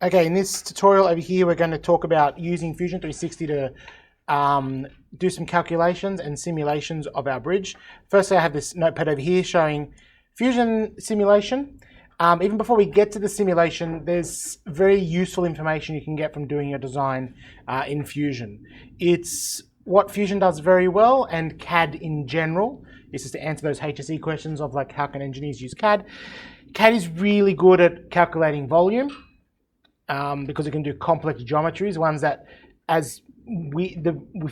Okay, in this tutorial over here, we're going to talk about using Fusion 360 to do some calculations and simulations of our bridge. Firstly, I have this notepad over here showing Fusion simulation. Even before we get to the simulation, there's very useful information you can get from doing your design in Fusion. It's what Fusion does very well, and CAD in general. This is to answer those HSE questions of like, how can engineers use CAD? CAD is really good at calculating volume because it can do complex geometries, ones that if we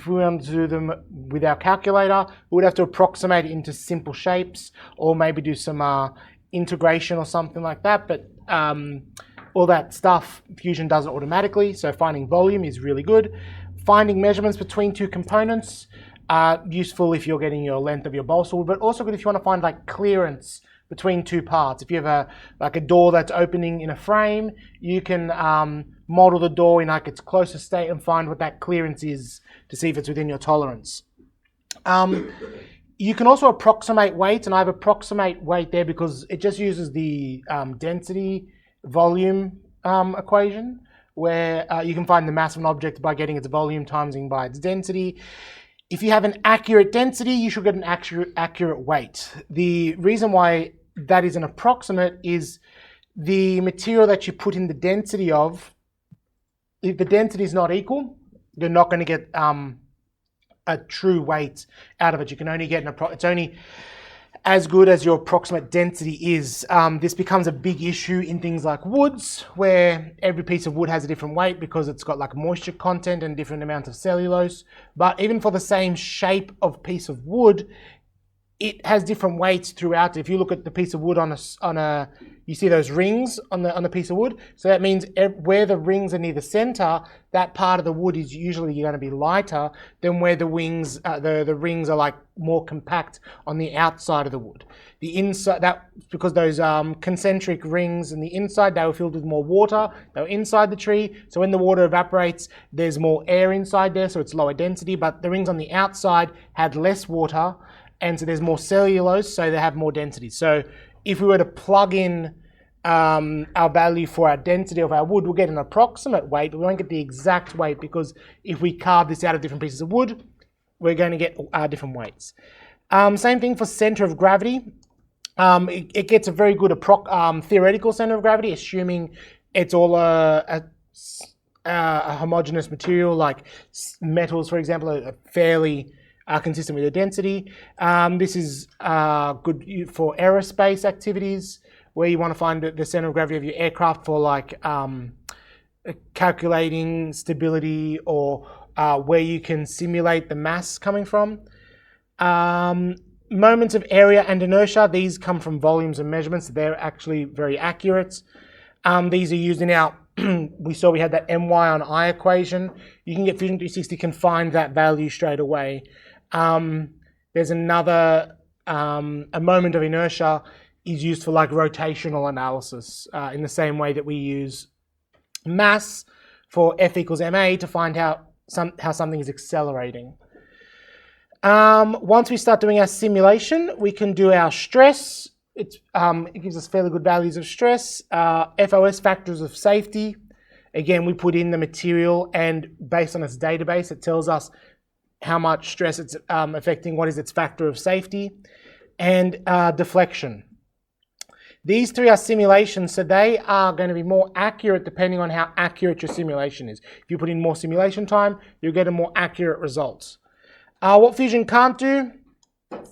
wanted to do them with our calculator, we would have to approximate it into simple shapes or maybe do some integration or something like that. But all that stuff, Fusion does it automatically. So finding volume is really good. Finding measurements between two components, useful if you're getting your length of your balsa wood, but also good if you want to find like clearance between two parts. If you have a door that's opening in a frame, you can model the door in like its closest state and find what that clearance is to see if it's within your tolerance. You can also approximate weights, and I have approximate weight there because it just uses the density volume equation, where you can find the mass of an object by getting its volume timesing by its density. If you have an accurate density, you should get an accurate weight. The reason why that is an approximate is the material that you put in the density of, if the density is not equal, you're not going to get a true weight out of it. You can only get it's only as good as your approximate density is. This becomes a big issue in things like woods, where every piece of wood has a different weight because it's got like moisture content and different amounts of cellulose. But even for the same shape of piece of wood, it has different weights throughout. If you look at the piece of wood you see those rings on the piece of wood. So that means where the rings are near the center, that part of the wood is usually going to be lighter than where the rings are like more compact on the outside of the wood. The inside, because those concentric rings in the inside, they were filled with more water. They were inside the tree. So when the water evaporates, there's more air inside there, so it's lower density. But the rings on the outside had less water, and so there's more cellulose, so they have more density. So if we were to plug in our value for our density of our wood, we'll get an approximate weight, but we won't get the exact weight, because if we carve this out of different pieces of wood, we're going to get different weights. Same thing for center of gravity. It gets a very good theoretical center of gravity, assuming it's all a homogeneous material, like metals, for example, are fairly consistent with the density. This is good for aerospace activities, where you want to find the center of gravity of your aircraft for like calculating stability, or where you can simulate the mass coming from. Moments of area and inertia, these come from volumes and measurements. They're actually very accurate. These are used in our, we saw we had that my on I equation. You can get Fusion 360 can find that value straight away. There's another, a moment of inertia is used for like rotational analysis, in the same way that we use mass for F equals ma to find how something is accelerating. Once we start doing our simulation, we can do our stress. It gives us fairly good values of stress. FOS, factors of safety. Again, we put in the material, and based on its database, it tells us how much stress it's affecting, what is its factor of safety, and deflection. These three are simulations, so they are going to be more accurate depending on how accurate your simulation is. If you put in more simulation time, you'll get a more accurate result. What Fusion can't do,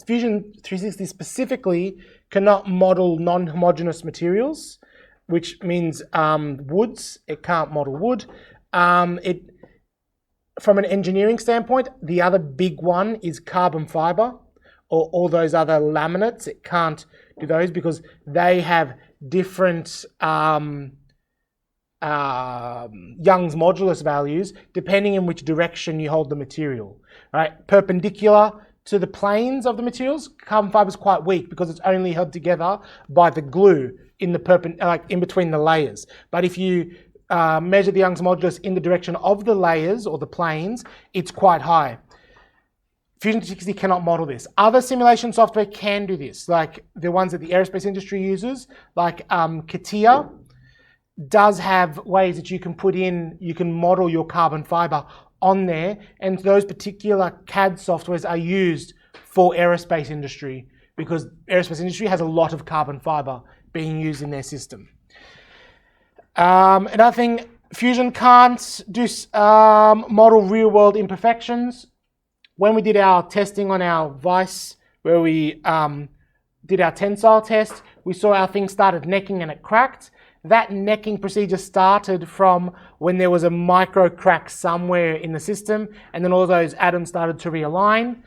Fusion 360 specifically cannot model non-homogeneous materials, which means woods. It can't model wood. From an engineering standpoint, the other big one is carbon fiber, or all those other laminates. It can't do those because they have different Young's modulus values depending in which direction you hold the material. Right? Perpendicular to the planes of the materials, carbon fiber is quite weak because it's only held together by the glue in the in between the layers. But if you measure the Young's modulus in the direction of the layers or the planes, it's quite high. Fusion 360 cannot model this. Other simulation software can do this, like the ones that the aerospace industry uses, like CATIA. does have ways that you can put in, you can model your carbon fiber on there, and those particular CAD softwares are used for aerospace industry because aerospace industry has a lot of carbon fiber being used in their system. Another thing, Fusion can't do model real-world imperfections. When we did our testing on our vise, where we did our tensile test, we saw our thing started necking and it cracked. That necking procedure started from when there was a micro crack somewhere in the system, and then all those atoms started to realign.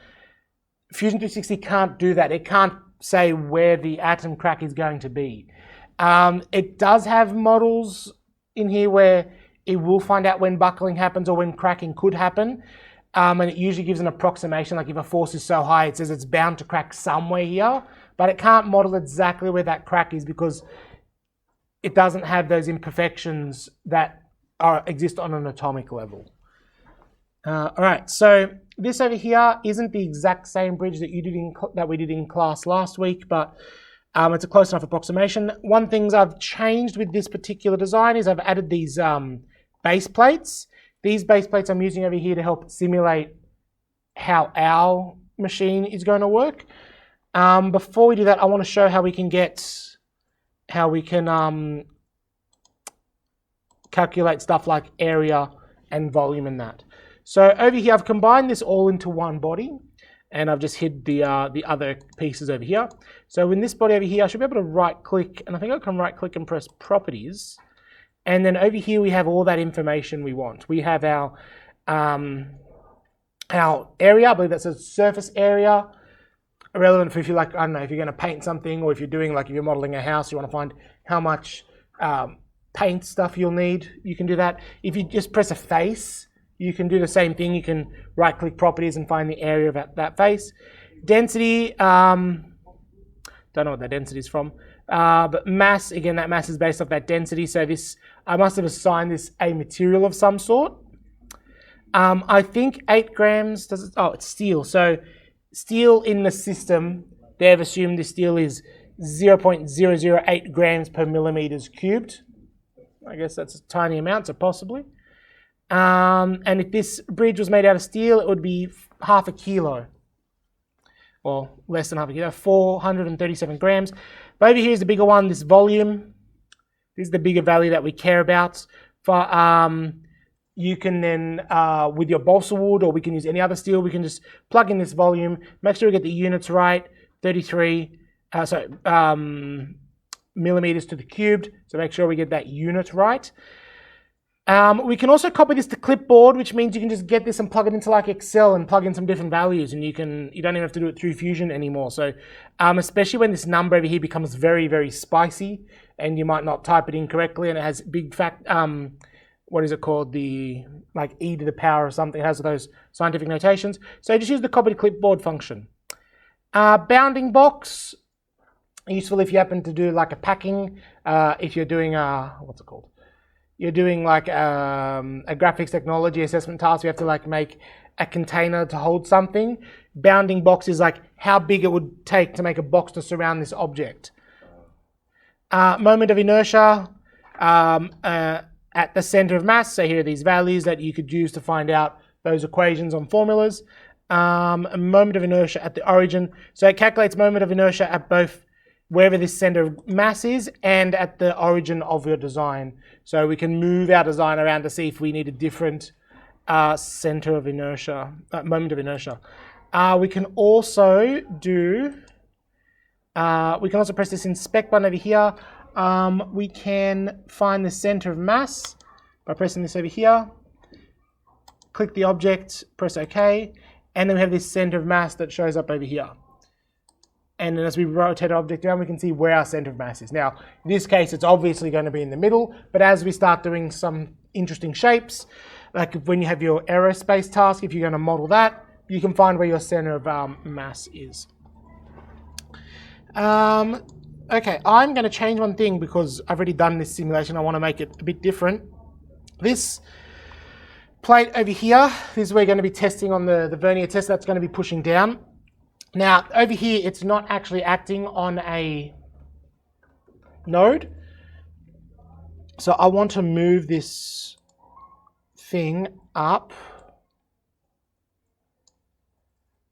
Fusion 360 can't do that. It can't say where the atom crack is going to be. It does have models in here where it will find out when buckling happens or when cracking could happen. And it usually gives an approximation, like if a force is so high, it says it's bound to crack somewhere here, but it can't model exactly where that crack is because it doesn't have those imperfections that exist on an atomic level. All right, so this over here isn't the exact same bridge that we did in class last week, but it's a close enough approximation. One thing I've changed with this particular design is I've added these base plates. These base plates I'm using over here to help simulate how our machine is going to work. Before we do that, I want to show how we can calculate stuff like area and volume and that. So over here, I've combined this all into one body, and I've just hid the other pieces over here. So in this body over here, I should be able to right-click, and I think I can right-click and press Properties. And then over here, we have all that information we want. We have our area, I believe that says surface area, relevant for if you like, I don't know, if you're going to paint something, or if you're doing, like if you're modeling a house, you want to find how much paint stuff you'll need, you can do that. If you just press a face, you can do the same thing. You can right-click Properties and find the area of that face. Density, don't know what that density is from. But mass, again, that mass is based off that density. So this, I must have assigned this a material of some sort. I think 8 grams, it's steel. So steel in the system, they've assumed this steel is 0.008 grams per millimeters cubed. I guess that's a tiny amount, so possibly. And if this bridge was made out of steel, it would be half a kilo. Or less than half a kilo, 437 grams. But over here is the bigger one, this volume. This is the bigger value that we care about. For you can then, with your balsa wood, or we can use any other steel, we can just plug in this volume, make sure we get the units right, 33, millimeters to the cubed, so make sure we get that unit right. We can also copy this to clipboard, which means you can just get this and plug it into like Excel and plug in some different values, and you don't even have to do it through Fusion anymore. So especially when this number over here becomes very, very spicy and you might not type it in correctly and it has big what is it called? The like e to the power or something. It has those scientific notations. So just use the copy to clipboard function. Bounding box, useful if you happen to do like a packing, if you're doing what's it called? You're doing like a graphics technology assessment task, you have to like make a container to hold something. Bounding box is like how big it would take to make a box to surround this object. Moment of inertia at the center of mass. So here are these values that you could use to find out those equations on formulas. A moment of inertia at the origin. So it calculates moment of inertia at both wherever this center of mass is and at the origin of your design. So we can move our design around to see if we need a different center of inertia, moment of inertia. We can also do, we can also press this inspect button over here. We can find the center of mass by pressing this over here. Click the object, press OK, and then we have this center of mass that shows up over here. And then as we rotate our object down, we can see where our center of mass is. Now, in this case, it's obviously going to be in the middle, but as we start doing some interesting shapes, like when you have your aerospace task, if you're going to model that, you can find where your center of mass is. Okay, I'm going to change one thing because I've already done this simulation. I want to make it a bit different. This plate over here, this is where we're going to be testing on the vernier test. That's going to be pushing down. Now, over here, it's not actually acting on a node. So I want to move this thing up.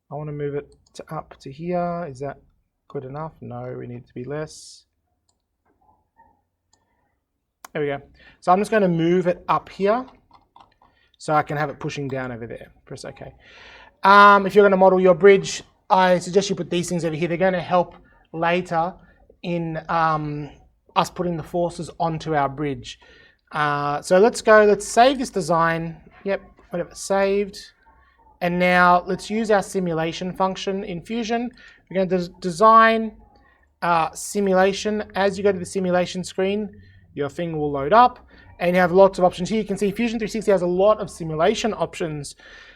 I want to move it up to here. Is that good enough? No, we need it to be less. There we go. So I'm just going to move it up here so I can have it pushing down over there. Press OK. If you're going to model your bridge, I suggest you put these things over here. They're going to help later in us putting the forces onto our bridge. So let's save this design. Yep, whatever, saved. And now let's use our simulation function in Fusion. We're going to design simulation. As you go to the simulation screen, your thing will load up and you have lots of options here. You can see Fusion 360 has a lot of simulation options.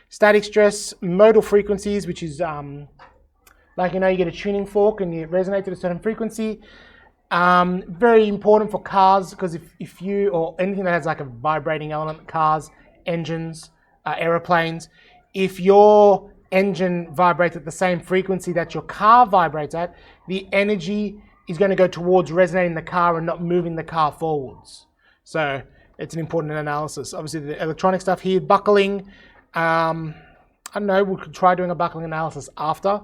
Static stress, modal frequencies, which is like, you get a tuning fork and you resonate at a certain frequency. Very important for cars, because if you, or anything that has like a vibrating element, cars, engines, aeroplanes, if your engine vibrates at the same frequency that your car vibrates at, the energy is going to go towards resonating the car and not moving the car forwards. So it's an important analysis. Obviously the electronic stuff here, buckling, I don't know, we could try doing a buckling analysis after,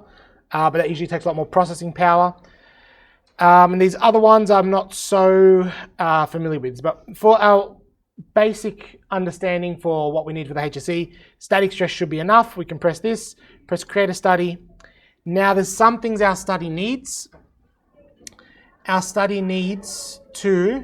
but that usually takes a lot more processing power. And these other ones I'm not so familiar with, but for our basic understanding for what we need for the HSE, static stress should be enough. We can press this, press create a study. Now there's some things our study needs. Our study needs to,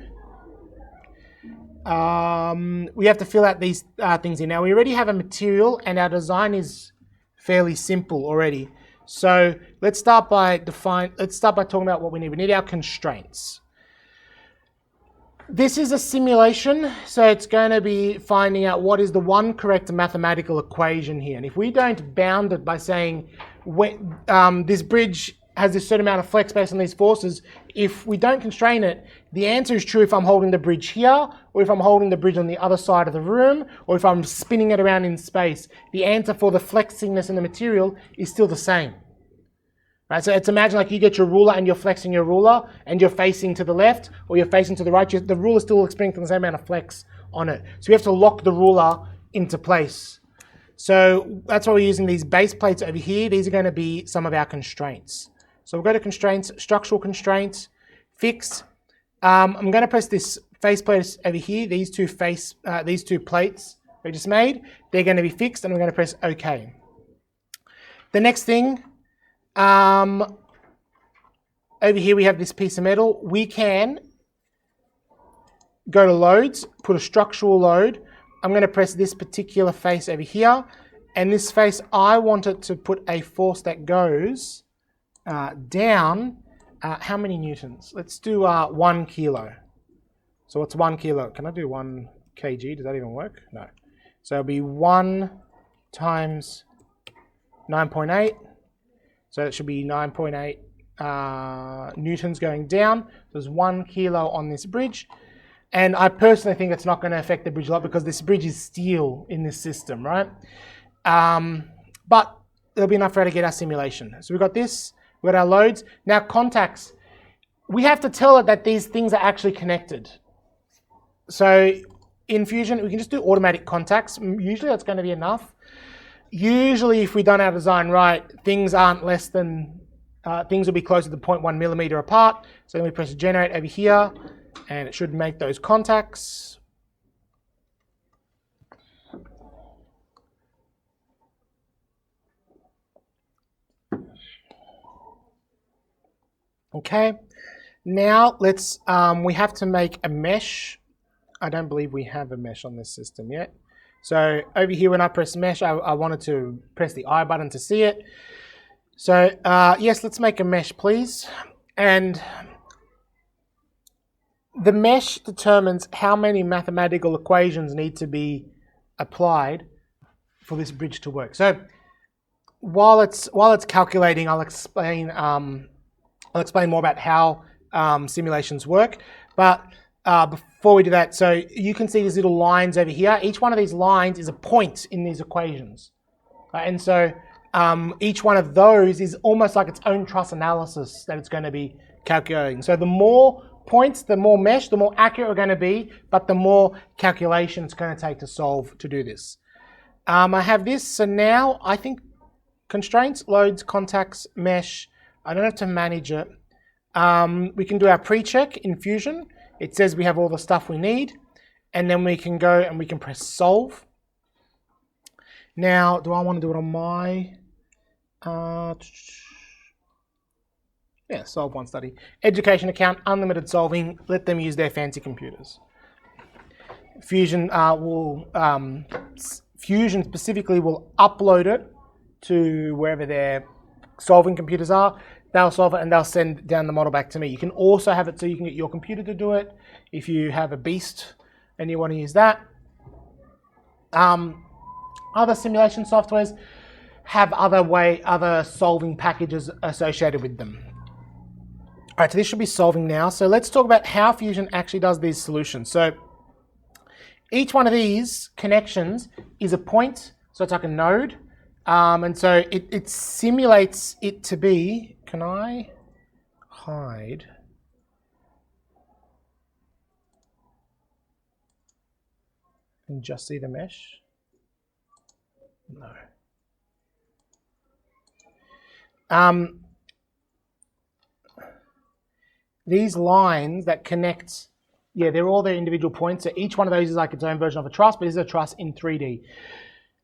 we have to fill out these things in. Now we already have a material and our design is fairly simple already. So let's start by talking about what we need. We need our constraints. This is a simulation, so it's going to be finding out what is the one correct mathematical equation here. And if we don't bound it by saying this bridge has this certain amount of flex based on these forces, if we don't constrain it, the answer is true if I'm holding the bridge here, or if I'm holding the bridge on the other side of the room, or if I'm spinning it around in space. The answer for the flexingness in the material is still the same. Right, so it's imagine like you get your ruler and you're flexing your ruler and you're facing to the left or you're facing to the right. The ruler is still experiencing the same amount of flex on it. So we have to lock the ruler into place. So that's why we're using these base plates over here. These are going to be some of our constraints. So we'll go to constraints, structural constraints, fixed. I'm going to press this face plate over here. These two plates we just made, they're going to be fixed, and we're going to press OK. The next thing, over here we have this piece of metal. We can go to loads, put a structural load. I'm going to press this particular face over here, and this face, I want it to put a force that goes down. How many newtons? Let's do 1 kilo. So what's 1 kilo? Can I do 1 kg? Does that even work? No. So it'll be 1 times 9.8. So it should be 9.8 newtons going down. There's 1 kilo on this bridge. And I personally think it's not going to affect the bridge a lot because this bridge is steel in this system, right? But it'll be enough for us to get our simulation. So we've got this, we've got our loads. Now contacts, we have to tell it that these things are actually connected. So in Fusion, we can just do automatic contacts. Usually that's going to be enough. Usually if we've done our design right, things aren't less than, things will be closer to 0.1 millimeter apart. So then we press generate over here and it should make those contacts. Okay, now let's, we have to make a mesh. I don't believe we have a mesh on this system yet. So over here when I press mesh, I wanted to press the I button to see it. So yes, let's make a mesh please. And the mesh determines how many mathematical equations need to be applied for this bridge to work. So while it's calculating, I'll explain more about how simulations work. But before we do that, so you can see these little lines over here. Each one of these lines is a point in these equations. And so each one of those is almost like its own truss analysis that it's going to be calculating. So the more points, the more mesh, the more accurate we're going to be, but the more calculation it's going to take to solve to do this. I have this, so now I think constraints, loads, contacts, mesh. I don't have to manage it. We can do our pre-check in Fusion. It says we have all the stuff we need, and then we can go and we can press solve. Now, do I want to do it on my... yeah, solve one study. Education account, unlimited solving, let them use their fancy computers. Fusion Fusion specifically will upload it to wherever their solving computers are. They'll solve it and they'll send down the model back to me. You can also have it so you can get your computer to do it if you have a beast and you want to use that. Other simulation softwares have other solving packages associated with them. All right, so this should be solving now. So let's talk about how Fusion actually does these solutions. So each one of these connections is a point, so it's like a node. And so it simulates it to be, can I hide? And just see the mesh? No. These lines that connect, yeah, they're all their individual points. So each one of those is like its own version of a truss, but this is a truss in 3D.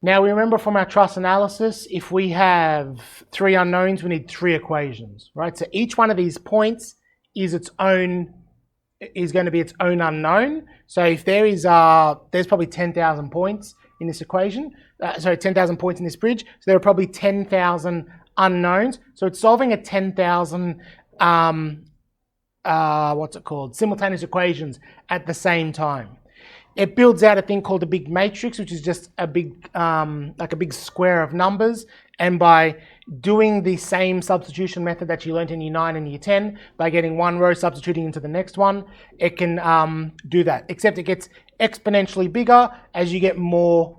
Now we remember from our truss analysis, if we have 3 unknowns, we need 3 equations, right? So each one of these points is going to be its own unknown. So if there is, there's probably 10,000 points in this equation, 10,000 points in this bridge. So there are probably 10,000 unknowns. So it's solving a 10,000, simultaneous equations at the same time. It builds out a thing called a big matrix, which is just a big, like a big square of numbers. And by doing the same substitution method that you learned in Year 9 and Year 10, by getting one row substituting into the next one, it can do that. Except it gets exponentially bigger as you get more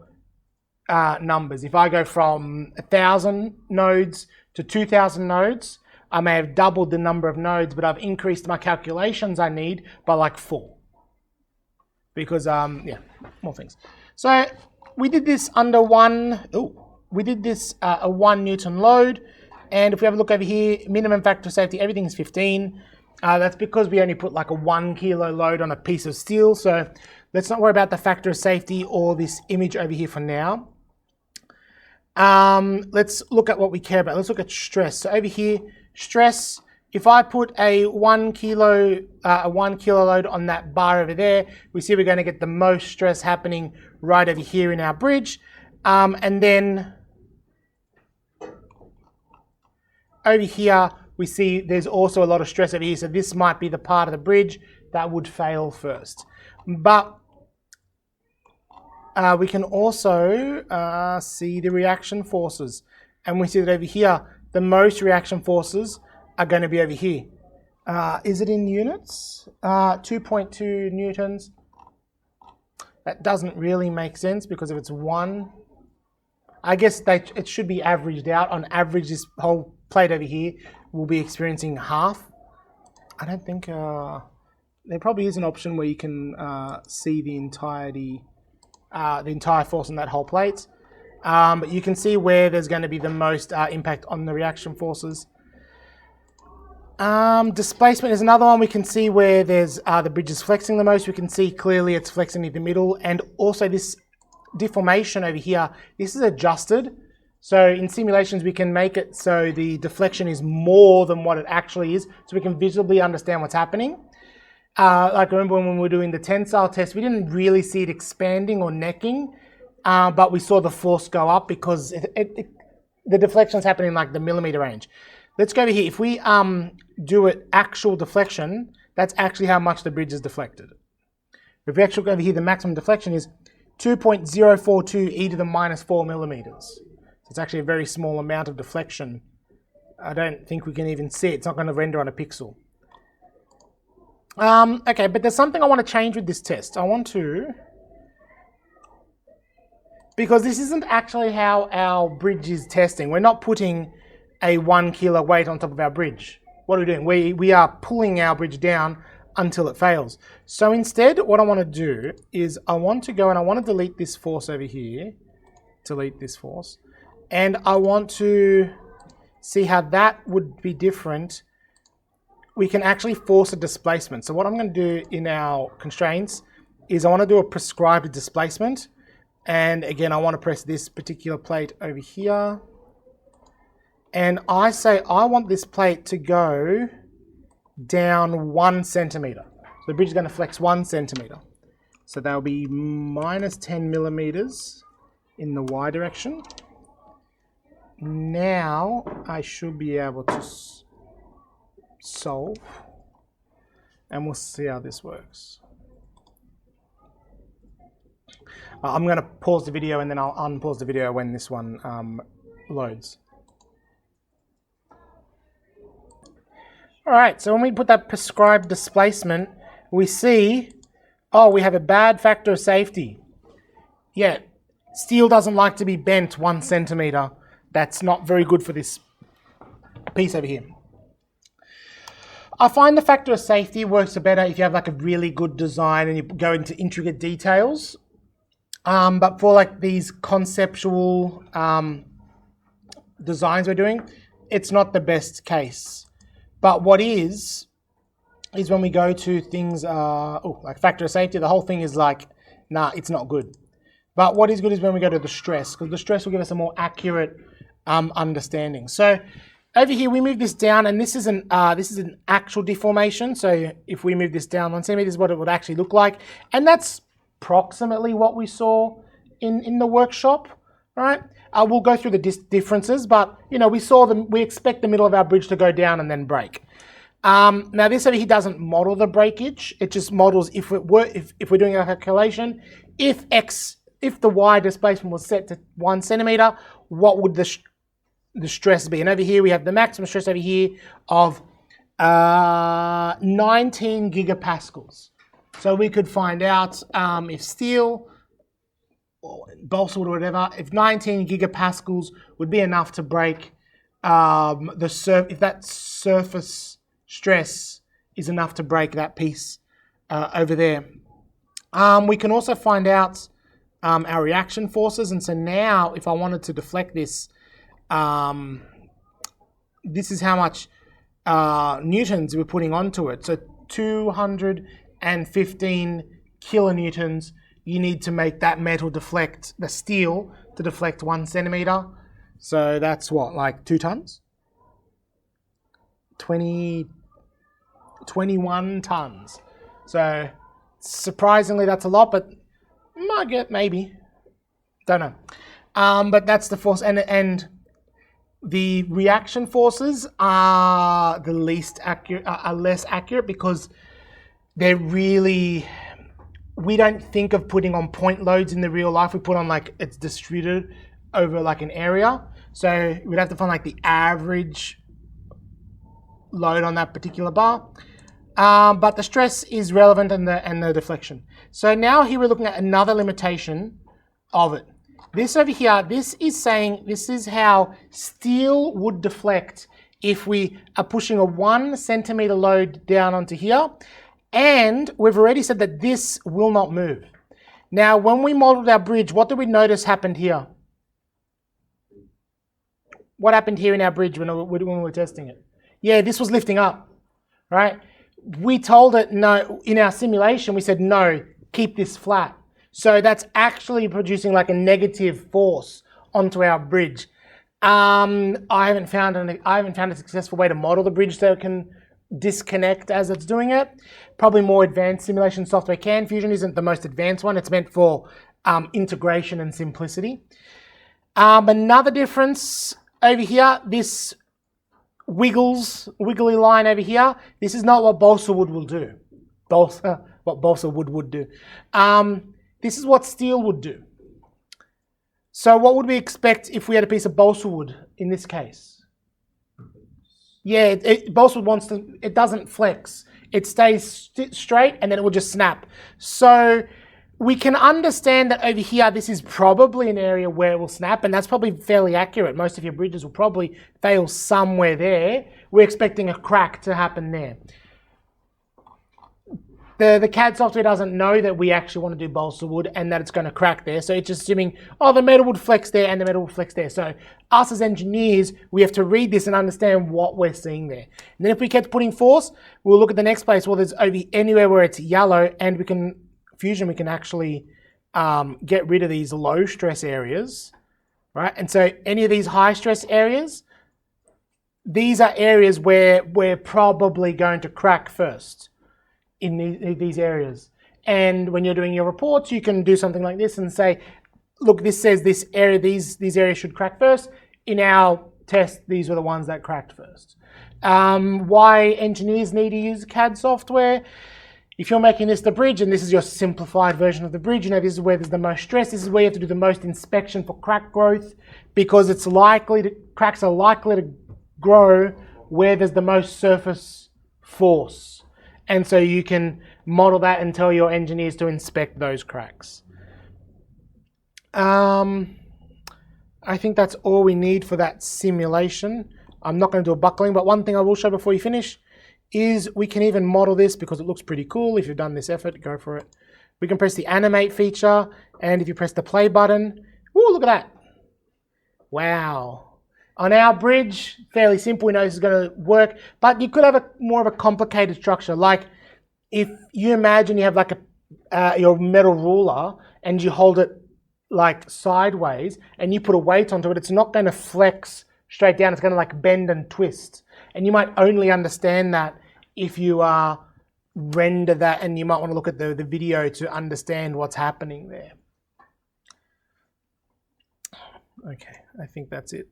numbers. If I go from 1,000 nodes to 2,000 nodes, I may have doubled the number of nodes, but I've increased my calculations I need by like 4. Because, yeah, more things. So we did this under a 1 Newton load. And if we have a look over here, minimum factor of safety, everything is 15. That's because we only put like a 1 kilo load on a piece of steel. So let's not worry about the factor of safety or this image over here for now. Let's look at what we care about. Let's look at stress. So over here, stress, if I put a 1 kilo load on that bar over there, we see we're going to get the most stress happening right over here in our bridge. And then over here, we see there's also a lot of stress over here. So this might be the part of the bridge that would fail first. But we can also see the reaction forces. And we see that over here, the most reaction forces are going to be over here. Is it in units? 2.2 newtons. That doesn't really make sense because if it's 1, I guess it should be averaged out. On average, this whole plate over here will be experiencing half. I don't think, there probably is an option where you can see the entire force on that whole plate. But you can see where there's going to be the most impact on the reaction forces. Displacement is another one. We can see where there's the bridge is flexing the most. We can see clearly it's flexing in the middle, and also this deformation over here, this is adjusted. So in simulations we can make it so the deflection is more than what it actually is, so we can visibly understand what's happening. Like remember when we were doing the tensile test, we didn't really see it expanding or necking, but we saw the force go up because the deflection is happening in like the millimeter range. Let's go over here. If we do it actual deflection, that's actually how much the bridge is deflected. If we actually go over here, the maximum deflection is 2.042 e to the minus 4 millimeters. So it's actually a very small amount of deflection. I don't think we can even see it. It's not going to render on a pixel. Okay, but there's something I want to change with this test. I want to, because this isn't actually how our bridge is testing. We're not putting a 1 kilo weight on top of our bridge. What are we doing? We are pulling our bridge down until it fails. So instead, what I want to do is I want to go and I want to delete this force over here, delete this force, and I want to see how that would be different. We can actually force a displacement. So what I'm going to do in our constraints is I want to do a prescribed displacement. And again, I want to press this particular plate over here. And I say I want this plate to go down 1 centimeter. So the bridge is going to flex 1 centimeter. So that'll be minus 10 millimeters in the Y direction. Now I should be able to solve, and we'll see how this works. I'm going to pause the video and then I'll unpause the video when this one loads. All right, so when we put that prescribed displacement, we see, oh, we have a bad factor of safety. Yeah, steel doesn't like to be bent 1 centimeter. That's not very good for this piece over here. I find the factor of safety works better if you have like a really good design and you go into intricate details. But for like these conceptual designs we're doing, it's not the best case. But what is when we go to things like factor of safety, the whole thing is like, nah, it's not good. But what is good is when we go to the stress, because the stress will give us a more accurate understanding. So over here we move this down, and this is an actual deformation. So if we move this down 1 centimeter, this is what it would actually look like, and that's approximately what we saw in the workshop. All right, we'll go through the differences, but you know, we expect the middle of our bridge to go down and then break. Now this over here doesn't model the breakage; it just models if we're doing a calculation, if the Y displacement was set to 1 centimeter, what would the stress be? And over here we have the maximum stress over here of 19 gigapascals. So we could find out if steel or balsa wood or whatever, if 19 gigapascals would be enough to break if that surface stress is enough to break that piece over there. We can also find out our reaction forces, and so now if I wanted to deflect this, this is how much newtons we're putting onto it. So 215 kilonewtons you need to make that metal deflect, the steel to deflect 1 centimeter. So that's what, like 2 tons? 21 tons. So surprisingly that's a lot, but might get maybe. Don't know. But that's the force, and the reaction forces are the least accurate, are less accurate because they're really, we don't think of putting on point loads in the real life. We put on like it's distributed over like an area. So we'd have to find like the average load on that particular bar. But the stress is relevant and the deflection. So now here we're looking at another limitation of it. This over here, this is saying this is how steel would deflect if we are pushing a 1 centimeter load down onto here. And we've already said that this will not move. Now, when we modeled our bridge, what did we notice happened here? What happened here in our bridge when we were testing it? Yeah, this was lifting up, right? We told it no, in our simulation, we said no, keep this flat. So that's actually producing like a negative force onto our bridge. I haven't found a successful way to model the bridge so it can disconnect as it's doing it. Probably more advanced simulation software can. Fusion isn't the most advanced one. It's meant for integration and simplicity. Another difference over here, this wiggly line over here, this is not what balsa wood will do. What balsa wood would do. This is what steel would do. So what would we expect if we had a piece of balsa wood in this case? Yeah, balsa wood it doesn't flex. It stays straight and then it will just snap. So we can understand that over here, this is probably an area where it will snap, and that's probably fairly accurate. Most of your bridges will probably fail somewhere there. We're expecting a crack to happen there. the CAD software doesn't know that we actually want to do balsa wood and that it's going to crack there. So it's just assuming, oh, the metal would flex there and the metal would flex there. So us as engineers, we have to read this and understand what we're seeing there. And then if we kept putting force, we'll look at the next place. Well, there's anywhere where it's yellow, and we can actually get rid of these low stress areas, right? And so any of these high stress areas, these are areas where we're probably going to crack first in these areas. And when you're doing your reports, you can do something like this and say, look, this says this area, these areas should crack first. In our test, these were the ones that cracked first. Why engineers need to use CAD software? If you're making this the bridge, and this is your simplified version of the bridge, you know, this is where there's the most stress, this is where you have to do the most inspection for crack growth, because cracks are likely to grow where there's the most surface force. And so you can model that and tell your engineers to inspect those cracks. I think that's all we need for that simulation. I'm not going to do a buckling, but one thing I will show before you finish is we can even model this because it looks pretty cool. If you've done this effort, go for it. We can press the animate feature, and if you press the play button, ooh, look at that. Wow. On our bridge, fairly simple, we know this is going to work, but you could have more of a complicated structure. Like if you imagine you have like your metal ruler and you hold it like sideways and you put a weight onto it, it's not going to flex straight down. It's going to like bend and twist. And you might only understand that if you render that, and you might want to look at the video to understand what's happening there. Okay, I think that's it.